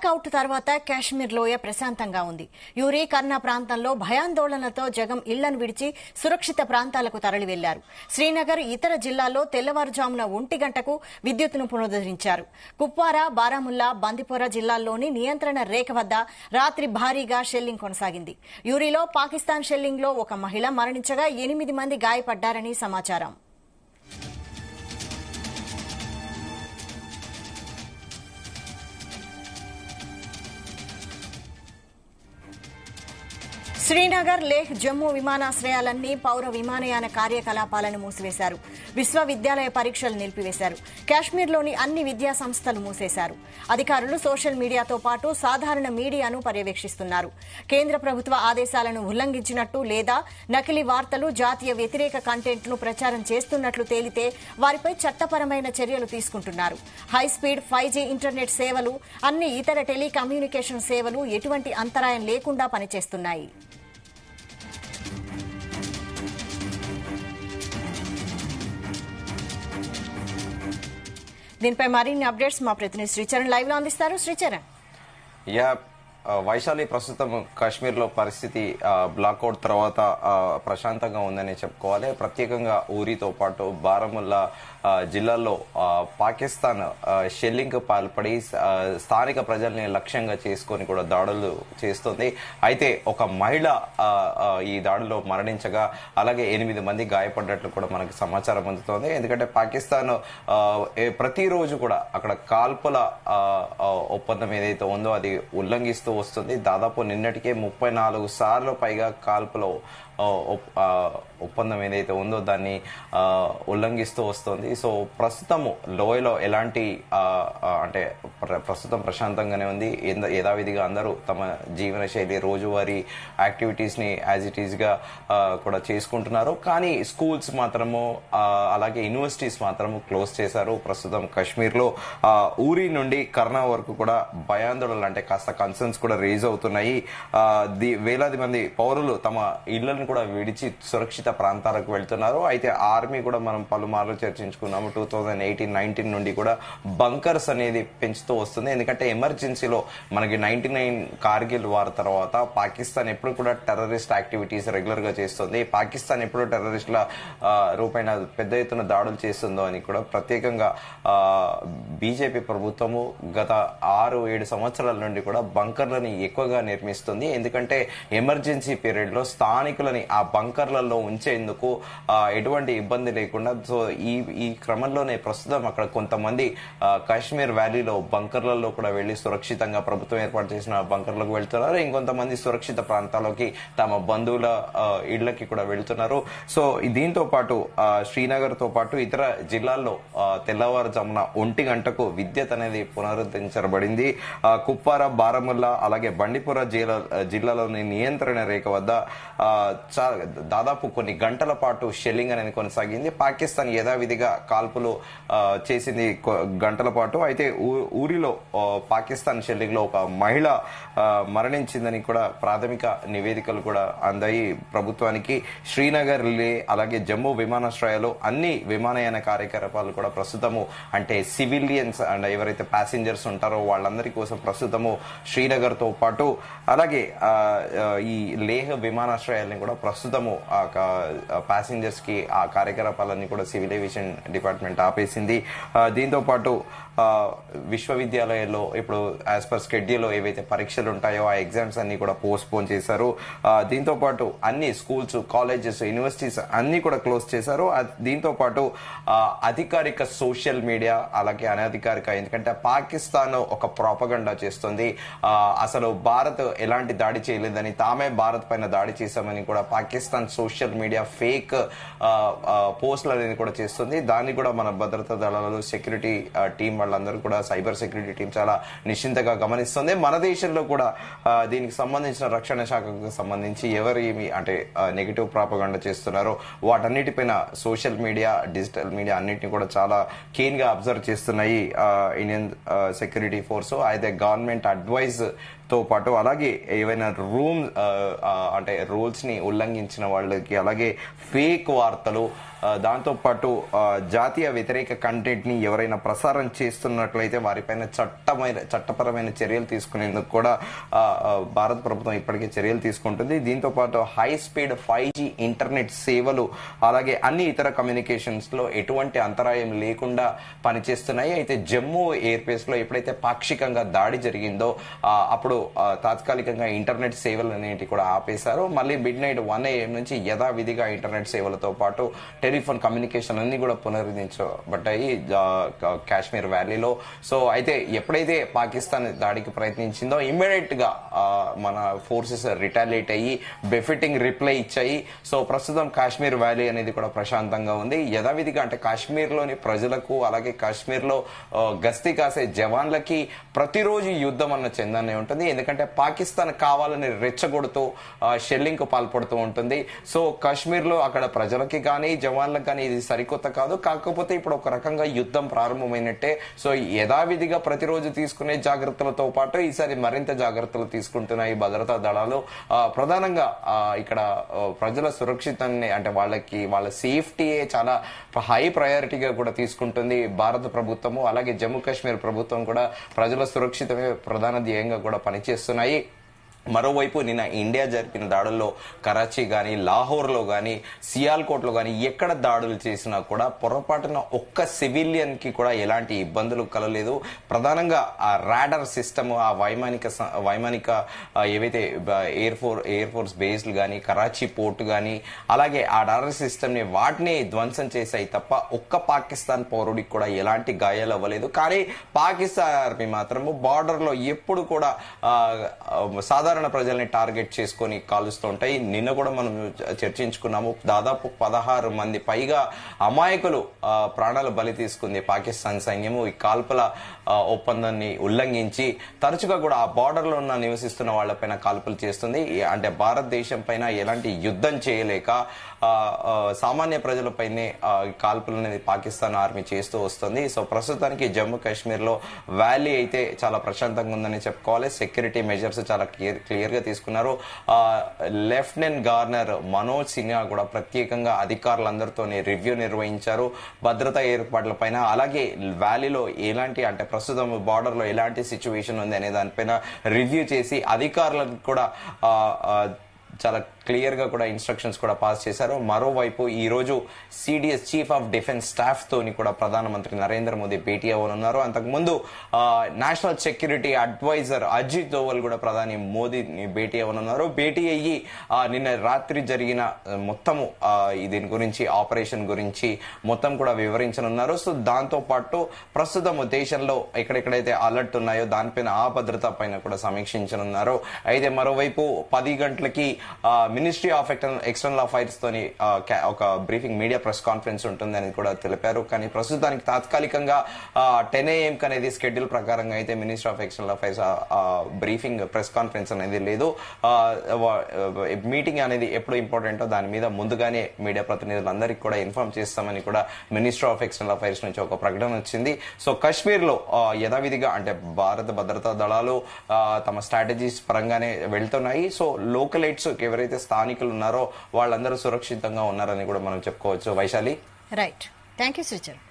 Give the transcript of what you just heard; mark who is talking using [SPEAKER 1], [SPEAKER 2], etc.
[SPEAKER 1] Blackout తర్వాత కాశ్మీర్ లోయ ప్రశాంతంగా ఉంది. యూరి కర్నా ప్రాంతంలో భయాందోళనలతో జగం ఇళ్లను విడిచి సురక్షిత ప్రాంతాలకు తరలి వెళ్లారు. శ్రీనగర్ ఇతర జిల్లాల్లో తెల్లవారుజామున 1 గంటకు విద్యుత్తును పునరుద్దరించారు. కుప్వారా, బారాముల్లా, బందిపోరా జిల్లాల్లోని నియంత్రణ రేఖ వద్ద రాత్రి భారీగా షెల్లింగ్ కొనసాగింది. యూరిలో పాకిస్తాన్ షెల్లింగ్ లో ఒక మహిళ మరణించగా 8 మంది గాయపడ్డారని సమాచారం. శ్రీనగర్, లేహ్, జమ్మూ విమానాశ్రయాలన్నీ పౌర విమానయాన కార్యకలాపాలను మూసివేశారు. విశ్వవిద్యాలయ పరీక్షలు నిలిపివేశారు. కాశ్మీర్లోని అన్ని విద్యా సంస్థలు మూసేశారు. అధికారులు సోషల్ మీడియాతో పాటు సాధారణ మీడియాను పర్యవేక్షిస్తున్నారు. కేంద్ర ప్రభుత్వ ఆదేశాలను ఉల్లంఘించినట్టు లేదా నకిలీ వార్తలు, జాతీయ వ్యతిరేక కంటెంట్ను ప్రచారం చేస్తున్నట్లు తేలితే వారిపై చట్టపరమైన చర్యలు తీసుకుంటున్నారు. హైస్పీడ్ 5G ఇంటర్నెట్ సేవలు, అన్ని ఇతర టెలికమ్యూనికేషన్ సేవలు ఎటువంటి అంతరాయం లేకుండా పనిచేస్తున్నాయి. దీనిపై మరిన్ని అప్డేట్స్ మా ప్రతినిధి శ్రీచరణ్ లైవ్ లో అందిస్తారు. శ్రీచరణ్.
[SPEAKER 2] వైశాలి, ప్రస్తుతం కాశ్మీర్ లో పరిస్థితి బ్లాక్అవుట్ తర్వాత ప్రశాంతంగా ఉందని చెప్పుకోవాలి. ప్రత్యేకంగా ఊరితో పాటు బారాముల్లా జిల్లాలో పాకిస్తాన్ షెల్లింగ్ పాల్పడి స్థానిక ప్రజల్ని లక్ష్యంగా చేసుకుని కూడా దాడులు చేస్తుంది. అయితే ఒక మహిళ ఈ దాడిలో మరణించగా అలాగే 8 మంది గాయపడ్డట్లు కూడా మనకు సమాచారం అందుతోంది. ఎందుకంటే పాకిస్తాన్ ప్రతిరోజు కూడా అక్కడ కాల్పుల ఒప్పందం ఏదైతే ఉందో అది ఉల్లంఘిస్తూ వస్తుంది. దాదాపు నిన్నటికే 34 సార్లు పైగా కాల్పులో ఒప్పందం ఏదైతే ఉందో దాన్ని ఉల్లంఘిస్తూ వస్తుంది. సో ప్రస్తుతము లోయలో ఎలాంటి అంటే ప్రస్తుతం ప్రశాంతంగానే ఉంది. యథావిధిగా అందరూ తమ జీవన శైలి, రోజువారీ యాక్టివిటీస్ ని యాజ్ ఇట్ ఈస్ గా కూడా చేసుకుంటున్నారు. కానీ స్కూల్స్ మాత్రము అలాగే యూనివర్సిటీస్ మాత్రము క్లోజ్ చేశారు. ప్రస్తుతం కాశ్మీర్ లో ఊరి నుండి కర్నా వరకు కూడా భయాందోళనలు అంటే కాస్త కన్సర్న్స్ కూడా రేజ్ అవుతున్నాయి. వేలాది మంది పౌరులు తమ ఇళ్లను కూడా విడిచి సురక్షిత ప్రాంతాలకు వెళ్తున్నారు. అయితే ఆర్మీ కూడా మనం పలుమార్లు చర్చించుకున్నాము. 2018-19 నుండి కూడా బంకర్స్ అనేది పెంచుతూ వస్తుంది. ఎందుకంటే ఎమర్జెన్సీలో మనకి 99 కార్గిల్ వార్ తర్వాత పాకిస్తాన్ ఎప్పుడు కూడా టెర్రరిస్ట్ యాక్టివిటీస్ రెగ్యులర్ గా చేస్తుంది. పాకిస్తాన్ ఎప్పుడు టెర్రరిస్టుల రూపైన పెద్ద ఎత్తున దాడులు చేస్తుందో అని కూడా ప్రత్యేకంగా బీజేపీ ప్రభుత్వము గత 6-7 సంవత్సరాల నుండి కూడా బంకర్లని ఎక్కువగా నిర్మిస్తుంది. ఎందుకంటే ఎమర్జెన్సీ పీరియడ్ లో స్థానికులని ఆ బంకర్లలో ఉంచేందుకు ఎటువంటి ఇబ్బంది లేకుండా. సో ఈ క్రమంలోనే ప్రస్తుతం అక్కడ కొంతమంది కాశ్మీర్ వ్యాలీలో బంకర్లలో కూడా వెళ్లి సురక్షితంగా ప్రభుత్వం ఏర్పాటు చేసిన బంకర్లకు వెళ్తున్నారు. ఇంకొంతమంది సురక్షిత ప్రాంతాల్లోకి తమ బంధువుల ఇళ్లకి కూడా వెళ్తున్నారు. సో దీంతో పాటు శ్రీనగర్ తో పాటు ఇతర జిల్లాల్లో తెల్లవారుజామున 1 గంటకు విద్యుత్ అనేది పునరుద్ధరించబడింది. కుప్వారా, బారాముల్లా అలాగే బండిపుర జిల్లాలోని నియంత్రణ రేఖ వద్ద దాదాపు కొన్ని గంటల పాటు షెల్లింగ్ అనేది కొనసాగింది. పాకిస్తాన్ యథావిధిగా కాల్పులు చేసింది గంటల పాటు. అయితే ఊరిలో పాకిస్తాన్ షెల్లింగ్ లో ఒక మహిళ మరణించిందని కూడా ప్రాథమిక నివేదికలు కూడా అందాయి ప్రభుత్వానికి. శ్రీనగర్, లే అలాగే జమ్మూ విమానాశ్రయాలు అన్ని విమానయాన కార్యకలాపాలు కూడా ప్రస్తుతము అంటే సివిలియన్స్ అండ్ ఎవరైతే ప్యాసింజర్స్ ఉంటారో వాళ్ళందరి కోసం ప్రస్తుతము శ్రీనగర్ తో పాటు అలాగే ఈ లేహ్ విమానాశ్రయాలని కూడా ప్రస్తుతము ప్యాసింజర్స్ కి ఆ కార్యకలాపాలన్నీ కూడా సివిల్ ఏవియేషన్ డిపార్ట్మెంట్ ఆపేసింది. దీంతో పాటు విశ్వవిద్యాలయాల్లో ఇప్పుడు యాజ్ పర్ షెడ్యూల్ ఏవైతే పరీక్షలు ఉంటాయో ఆ ఎగ్జామ్స్ అన్ని కూడా పోస్ట్ పోన్ చేశారు. దీంతో పాటు అన్ని స్కూల్స్, కాలేజెస్, యూనివర్సిటీస్ అన్ని కూడా క్లోజ్ చేశారు. దీంతో పాటు అధికారిక సోషల్ మీడియా అలాగే అనధికారిక, ఎందుకంటే పాకిస్తాన్ ఒక ప్రాపగండా చేస్తుంది. అసలు భారత్ ఎలాంటి దాడి చేయలేదని, తామే భారత్ పైన దాడి చేశామని కూడా పాకిస్తాన్ సోషల్ మీడియా ఫేక్ పోస్టులు అనేది కూడా చేస్తుంది. దాన్ని కూడా మన భద్రతా దళాలు, సెక్యూరిటీ టీం వాళ్ళందరూ కూడా, సైబర్ సెక్యూరిటీ టీం చాలా నిశ్చింతగా గమనిస్తుంది. మన దేశంలో కూడా దీనికి సంబంధించిన రక్షణ శాఖకు సంబంధించి ఎవరు ఏమి అంటే నెగిటివ్ ప్రాపగండా చేస్తున్నారో వాటన్నిటిపైన సోషల్ మీడియా, డిజిటల్ మీడియా అన్నిటిని కూడా చాలా కీన్ గా అబ్జర్వ్ చేస్తున్నాయి ఇండియన్ సెక్యూరిటీ ఫోర్స్. అయితే గవర్నమెంట్ అడ్వైజ్ తో పాటు అలాగే ఏవైనా అంటే రూల్స్ ని ఉల్లంఘించిన వాళ్ళకి, అలాగే ఫేక్ వార్తలు, దాంతో పాటు జాతీయ వ్యతిరేక కంటెంట్ ని ఎవరైనా ప్రసారం చేస్తున్నట్లయితే వారిపైన చట్టపరమైన చర్యలు తీసుకునేందుకు కూడా భారత ప్రభుత్వం ఇప్పటికే చర్యలు తీసుకుంటుంది. దీంతో పాటు హై స్పీడ్ 5G ఇంటర్నెట్ సేవలు, అలాగే అన్ని ఇతర కమ్యూనికేషన్స్ లో ఎటువంటి అంతరాయం లేకుండా పనిచేస్తున్నాయి. అయితే జమ్మూ ఎయిర్ బేస్ లో ఎప్పుడైతే పాక్షికంగా దాడి జరిగిందో అప్పుడు తాత్కాలికంగా ఇంటర్నెట్ సేవలు అనేవి కూడా ఆపేశారు. మళ్ళీ మిడ్ నైట్ 1 AM నుంచి యథావిధిగా ఇంటర్నెట్ సేవలతో పాటు టెలిఫోన్ కమ్యూనికేషన్ అన్ని కూడా పునరుద్ధరించబడ్డాయి కాశ్మీర్ వ్యాలీలో. సో అయితే ఎప్పుడైతే పాకిస్తాన్ దాడికి ప్రయత్నించిందో ఇమ్మీడియట్ గా మన ఫోర్సెస్ రిటాలియేట్ అయ్యి బెఫిటింగ్ రిప్లై ఇచ్చాయి. సో ప్రస్తుతం కాశ్మీర్ వ్యాలీ అనేది కూడా ప్రశాంతంగా ఉంది. యథావిధిగా అంటే కాశ్మీర్ లోని ప్రజలకు, అలాగే కాశ్మీర్ లో గస్తీ కాసే జవాన్లకి ప్రతిరోజు యుద్ధం అన్న చందాన్ని ఉంటుంది. ఎందుకంటే పాకిస్తాన్ కావాలని రెచ్చగొడుతూ షెల్లింగ్ కు పాల్పడుతూ ఉంటుంది. సో కాశ్మీర్ లో అక్కడ ప్రజలకి కానీ జవాన్లకు కానీ ఇది సరికొత్త కాదు. కాకపోతే ఇప్పుడు ఒక రకంగా యుద్ధం ప్రారంభమైనట్టే. సో యథావిధిగా ప్రతిరోజు తీసుకునే జాగ్రత్తలతో పాటు ఈసారి మరింత జాగ్రత్తలు తీసుకుంటున్నాయి భద్రతా దళాలు. ప్రధానంగా ఇక్కడ ప్రజల సురక్షితాన్ని, అంటే వాళ్ళ సేఫ్టీయే చాలా హై ప్రయారిటీగా కూడా తీసుకుంటుంది భారత ప్రభుత్వము. అలాగే జమ్మూ కాశ్మీర్ ప్రభుత్వం కూడా ప్రజల సురక్షితమే ప్రధాన ధ్యేయంగా కూడా పనిచేస్తున్నాయి. మరోవైపు నిన్న ఇండియా జరిపిన దాడుల్లో కరాచీ గాని, లాహోర్ లో గాని, సియాల్కోట్ లో గాని ఎక్కడ దాడులు చేసినా కూడా పొరపాటున ఒక్క సివిలియన్ కి కూడా ఎలాంటి ఇబ్బందులు కలలేదు. ప్రధానంగా ఆ రాడర్ సిస్టమ్, ఆ వైమానిక ఏవైతే ఎయిర్ ఫోర్స్ బేస్లు గాని, కరాచీ పోర్ట్ గాని, అలాగే ఆ రాడర్ సిస్టమ్ ని వాటిని ధ్వంసం చేశాయి తప్ప ఒక్క పాకిస్తాన్ పౌరుడికి కూడా ఎలాంటి గాయాలు అవ్వలేదు. కానీ పాకిస్తాన్ ఆర్మీ మాత్రము బార్డర్ లో ఎప్పుడు కూడా సాధారణ ప్రజల్ని టార్గెట్ చేసుకొని కాలుస్తూ ఉంటాయి. నిన్న కూడా మనం చర్చించుకున్నాము. దాదాపు 16 మంది పైగా అమాయకులు ప్రాణాలు బలి తీసుకుంది పాకిస్తాన్ సైన్యము ఈ కాల్పుల ఒప్పందాన్ని ఉల్లంఘించి. తరచుగా కూడా ఆ బార్డర్ లో నివసిస్తున్న వాళ్లపైన కాల్పులు చేస్తుంది. అంటే భారతదేశం పైన ఎలాంటి యుద్ధం చేయలేక సామాన్య ప్రజలపైనే కాల్పులు అనేది పాకిస్తాన్ ఆర్మీ చేస్తూ వస్తుంది. సో ప్రస్తుతానికి జమ్మూ కాశ్మీర్ లో వ్యాలీ అయితే చాలా ప్రశాంతంగా ఉందని చెప్పుకోవాలి. సెక్యూరిటీ మెజర్స్ చాలా క్లియర్ గా తీసుకున్నారు. లెఫ్టినెంట్ గవర్నర్ మనోజ్ సిన్హా కూడా ప్రత్యేకంగా అధికారులందరితో రివ్యూ నిర్వహించారు భద్రతా ఏర్పాట్ల పైన. అలాగే వ్యాలీలో ఎలాంటి, అంటే ప్రస్తుతం బార్డర్ లో ఎలాంటి సిచ్యువేషన్ ఉంది అనే దానిపైన రివ్యూ చేసి అధికారులకు కూడా చాలా క్లియర్ గా కూడా ఇన్స్ట్రక్షన్స్ కూడా పాస్ చేశారు. మరోవైపు ఈ రోజు CDS chief of defence staff తోని కూడా ప్రధానమంత్రి నరేంద్ర మోదీ భేటీ అవ్వనున్నారు. అంతకుముందు national security advisor Ajit Doval కూడా ప్రధాని మోదీని భేటీ అవ్వనున్నారు. భేటీ అయ్యి నిన్న రాత్రి జరిగిన మొత్తము దీని గురించి, ఆపరేషన్ గురించి మొత్తం కూడా వివరించనున్నారు. సో దాంతో పాటు ప్రస్తుతం దేశంలో ఎక్కడెక్కడైతే అలర్ట్ ఉన్నాయో దానిపైన, ఆ భద్రత పైన కూడా సమీక్షించనున్నారు. అయితే మరోవైపు 10 గంటలకి మినిస్ట్రీ ఆఫ్ ఎక్స్టర్నల్ అఫైర్స్ తోని ఒక బ్రీఫింగ్, మీడియా ప్రెస్ కాన్ఫరెన్స్ ఉంటుందని కూడా తెలిపారు. కానీ ప్రస్తుతానికి తాత్కాలికంగా 10 AM అనేది స్కెడ్యూల్ ప్రకారంగా అయితే ministry of external affairs briefing press conference అనేది లేదు. మీటింగ్ అనేది ఎప్పుడు ఇంపార్టెంటో దాని మీద ముందుగానే మీడియా ప్రతినిధులందరికీ కూడా ఇన్ఫార్మ్ చేస్తామని కూడా మినిస్ట్రీ ఆఫ్ ఎక్స్టర్నల్ అఫైర్స్ నుంచి ఒక ప్రకటన వచ్చింది. సో కాశ్మీర్ లో యథావిధిగా, అంటే భారత భద్రతా దళాలు తమ స్ట్రాటజీస్ పరంగానే వెళ్తున్నాయి. సో లోకలైట్స్ ఎవరైతే స్థానికులు ఉన్నారో వాళ్ళందరూ సురక్షితంగా ఉన్నారని కూడా మనం చెప్పుకోవచ్చు. Vaishali,
[SPEAKER 1] right. Thank you Sricharan.